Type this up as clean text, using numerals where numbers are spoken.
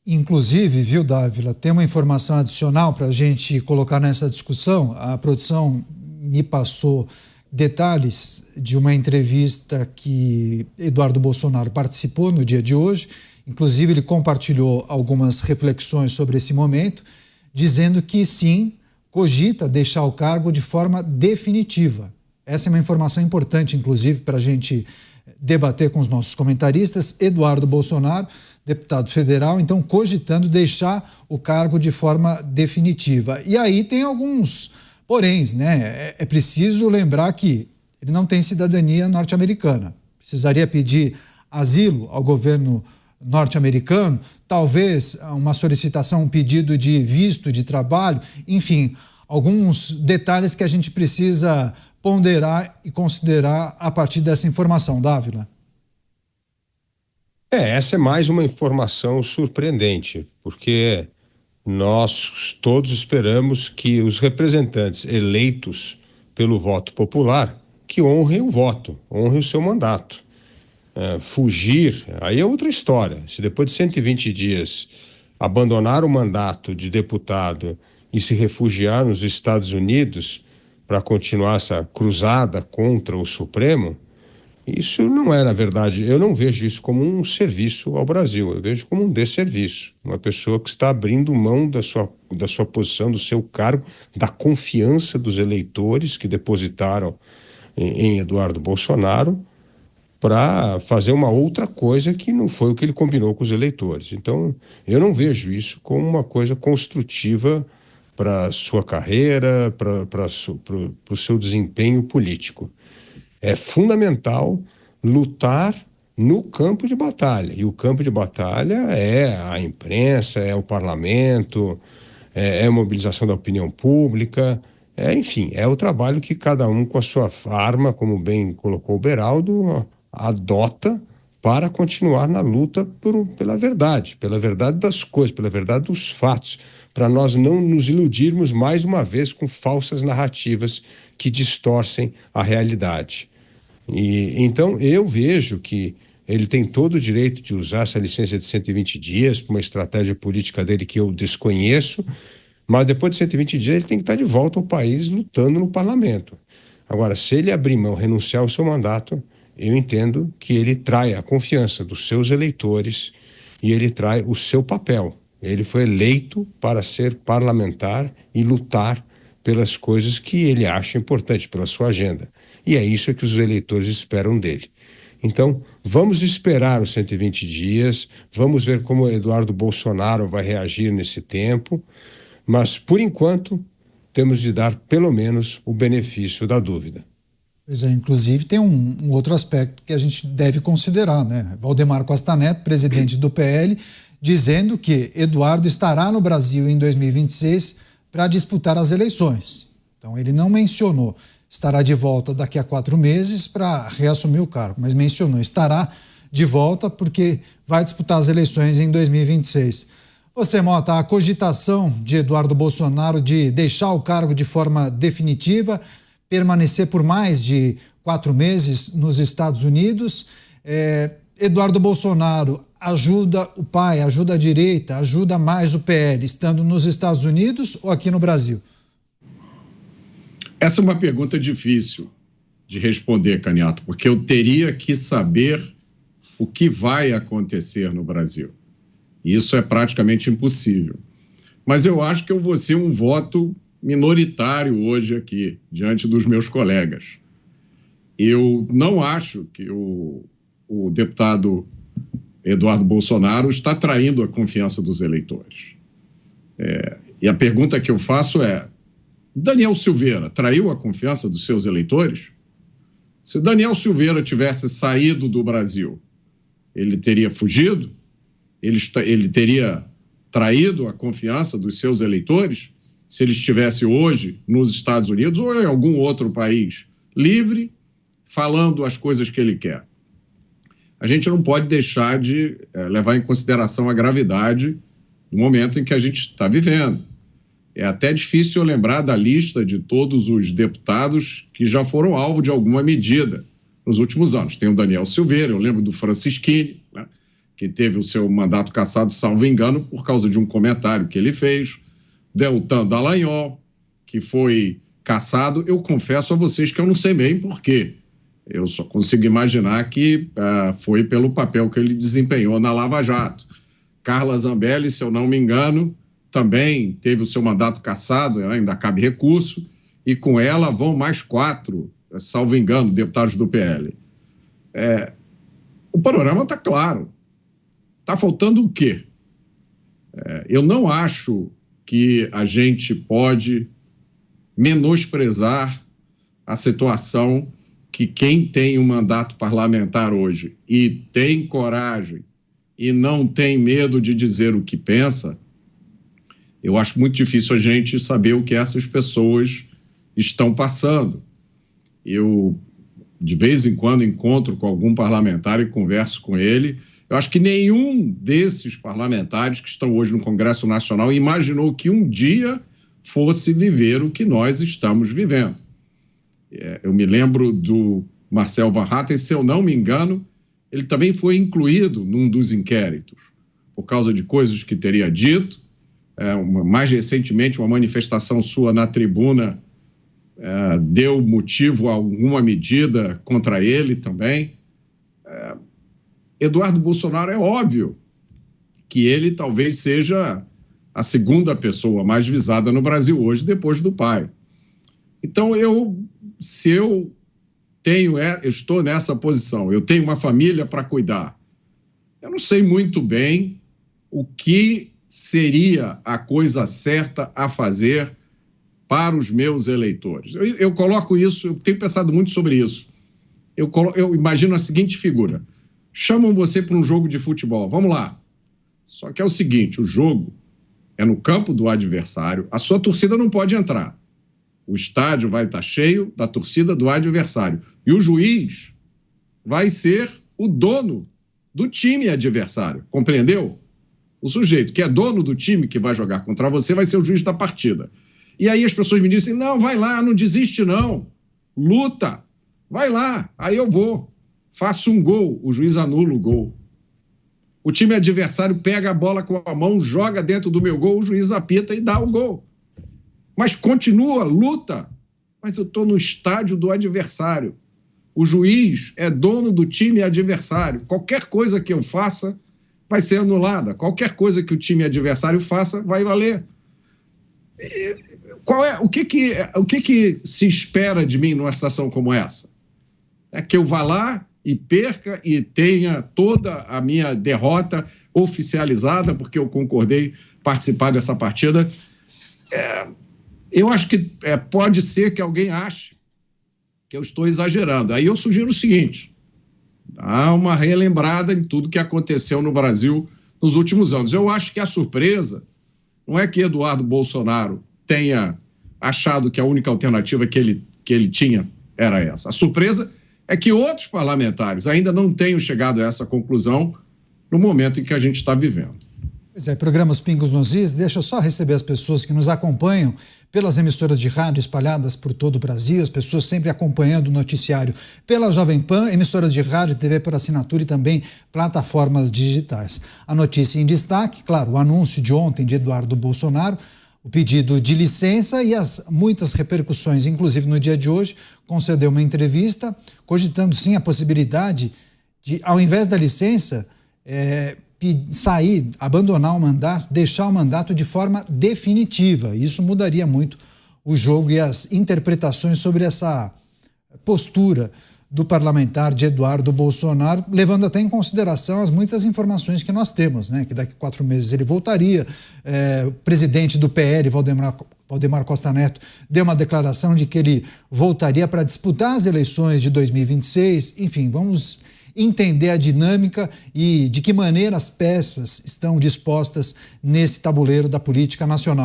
Inclusive, viu, Dávila, tem uma informação adicional para a gente colocar nessa discussão. A produção me passou detalhes de uma entrevista que Eduardo Bolsonaro participou no dia de hoje. Inclusive, ele compartilhou algumas reflexões sobre esse momento, dizendo que sim, cogita deixar o cargo de forma definitiva. Essa é uma informação importante, inclusive, para a gente debater com os nossos comentaristas. Eduardo Bolsonaro, deputado federal, então cogitando deixar o cargo de forma definitiva. E aí tem alguns poréns, né? É preciso lembrar que ele não tem cidadania norte-americana. Precisaria pedir asilo ao governo norte-americano, talvez uma solicitação, um pedido de visto de trabalho, enfim, alguns detalhes que a gente precisa ponderar e considerar a partir dessa informação. Dávila? Essa é mais uma informação surpreendente, porque nós todos esperamos que os representantes eleitos pelo voto popular que honrem o voto, honrem o seu mandato. Fugir, aí é outra história. Se depois de 120 dias abandonar o mandato de deputado e se refugiar nos Estados Unidos para continuar essa cruzada contra o Supremo, isso não é, na verdade, eu não vejo isso como um serviço ao Brasil, eu vejo como um desserviço. Uma pessoa que está abrindo mão da sua posição, do seu cargo, da confiança dos eleitores que depositaram em Eduardo Bolsonaro para fazer uma outra coisa que não foi o que ele combinou com os eleitores. Então, eu não vejo isso como uma coisa construtiva para a sua carreira, para o seu desempenho político. É fundamental lutar no campo de batalha. E o campo de batalha é a imprensa, é o parlamento, é a mobilização da opinião pública, enfim, é o trabalho que cada um com a sua arma, como bem colocou o Beraldo, adota para continuar na luta pela verdade das coisas, pela verdade dos fatos, para nós não nos iludirmos mais uma vez com falsas narrativas que distorcem a realidade. E então eu vejo que ele tem todo o direito de usar essa licença de 120 dias para uma estratégia política dele que eu desconheço, mas depois de 120 dias ele tem que estar de volta ao país lutando no parlamento. Agora, se ele abrir mão, renunciar ao seu mandato, eu entendo que ele trai a confiança dos seus eleitores e ele trai o seu papel. Ele foi eleito para ser parlamentar e lutar pelas coisas que ele acha importante, pela sua agenda. E é isso que os eleitores esperam dele. Então, vamos esperar os 120 dias, vamos ver como Eduardo Bolsonaro vai reagir nesse tempo, mas, por enquanto, temos de dar, pelo menos, o benefício da dúvida. Pois é, inclusive tem um outro aspecto que a gente deve considerar, né? Valdemar Costa Neto, presidente do PL, dizendo que Eduardo estará no Brasil em 2026 para disputar as eleições. Então, ele não mencionou estará de volta daqui a 4 meses para reassumir o cargo, mas mencionou estará de volta porque vai disputar as eleições em 2026. Você, Mota, a cogitação de Eduardo Bolsonaro de deixar o cargo de forma definitiva, permanecer por mais de 4 meses nos Estados Unidos, Eduardo Bolsonaro ajuda o pai, ajuda a direita, ajuda mais o PL, estando nos Estados Unidos ou aqui no Brasil? Essa é uma pergunta difícil de responder, Caniato, porque eu teria que saber o que vai acontecer no Brasil. E isso é praticamente impossível. Mas eu acho que eu vou ser um voto minoritário hoje aqui, diante dos meus colegas. Eu não acho que o deputado Eduardo Bolsonaro está traindo a confiança dos eleitores. E a pergunta que eu faço é: Daniel Silveira traiu a confiança dos seus eleitores? Se Daniel Silveira tivesse saído do Brasil, ele teria fugido? Ele teria traído a confiança dos seus eleitores? Se ele estivesse hoje nos Estados Unidos ou em algum outro país livre, falando as coisas que ele quer? A gente não pode deixar de levar em consideração a gravidade do momento em que a gente está vivendo. É até difícil eu lembrar da lista de todos os deputados que já foram alvo de alguma medida nos últimos anos. Tem o Daniel Silveira, eu lembro do Francisquini, né? que teve o seu mandato cassado, salvo engano, por causa de um comentário que ele fez. Deltan Dallagnol, que foi cassado. Eu confesso a vocês que eu não sei bem por quê. Eu só consigo imaginar que foi pelo papel que ele desempenhou na Lava Jato. Carla Zambelli, se eu não me engano, também teve o seu mandato cassado, ainda cabe recurso, e com ela vão mais 4, salvo engano, deputados do PL. O panorama está claro. Está faltando o quê? Eu não acho que a gente pode menosprezar a situação que quem tem um mandato parlamentar hoje e tem coragem e não tem medo de dizer o que pensa, eu acho muito difícil a gente saber o que essas pessoas estão passando. Eu, de vez em quando, encontro com algum parlamentar e converso com ele. Eu acho que nenhum desses parlamentares que estão hoje no Congresso Nacional imaginou que um dia fosse viver o que nós estamos vivendo. Eu me lembro do Marcel Van Hatten, se eu não me engano, ele também foi incluído num dos inquéritos, por causa de coisas que teria dito. Mais recentemente, uma manifestação sua na tribuna deu motivo a alguma medida contra ele também. Eduardo Bolsonaro, é óbvio que ele talvez seja a segunda pessoa mais visada no Brasil hoje, depois do pai. Então, se eu estou nessa posição, eu tenho uma família para cuidar, eu não sei muito bem o que seria a coisa certa a fazer para os meus eleitores. Eu coloco isso, eu tenho pensado muito sobre isso. Eu imagino a seguinte figura: chamam você para um jogo de futebol, vamos lá. Só que é o seguinte, o jogo é no campo do adversário, a sua torcida não pode entrar. O estádio vai estar cheio da torcida do adversário. E o juiz vai ser o dono do time adversário, compreendeu? O sujeito que é dono do time que vai jogar contra você vai ser o juiz da partida. E aí as pessoas me dizem, não, vai lá, não desiste não, luta, vai lá, aí eu vou. Faço um gol, o juiz anula o gol. O time adversário pega a bola com a mão, joga dentro do meu gol, o juiz apita e dá o gol. Mas continua, luta. Mas eu estou no estádio do adversário. O juiz é dono do time adversário. Qualquer coisa que eu faça vai ser anulada. Qualquer coisa que o time adversário faça vai valer. O que se espera de mim numa situação como essa? É que eu vá lá e perca e tenha toda a minha derrota oficializada, porque eu concordei participar dessa partida. Eu acho que pode ser que alguém ache que eu estou exagerando. Aí eu sugiro o seguinte: dá uma relembrada em tudo que aconteceu no Brasil nos últimos anos. Eu acho que a surpresa não é que Eduardo Bolsonaro tenha achado que a única alternativa que ele tinha era essa. A surpresa é que outros parlamentares ainda não tenham chegado a essa conclusão no momento em que a gente está vivendo. Pois é, programas Pingos nos Is, deixa eu só receber as pessoas que nos acompanham pelas emissoras de rádio espalhadas por todo o Brasil, as pessoas sempre acompanhando o noticiário pela Jovem Pan, emissoras de rádio, TV por assinatura e também plataformas digitais. A notícia em destaque, claro, o anúncio de ontem de Eduardo Bolsonaro, o pedido de licença e as muitas repercussões, inclusive no dia de hoje, concedeu uma entrevista cogitando sim a possibilidade de, ao invés da licença, sair, abandonar o mandato, deixar o mandato de forma definitiva. Isso mudaria muito o jogo e as interpretações sobre essa postura do parlamentar de Eduardo Bolsonaro, levando até em consideração as muitas informações que nós temos, né? Que daqui a 4 meses ele voltaria. O presidente do PL, Valdemar Costa Neto, deu uma declaração de que ele voltaria para disputar as eleições de 2026. Enfim, vamos entender a dinâmica e de que maneira as peças estão dispostas nesse tabuleiro da política nacional.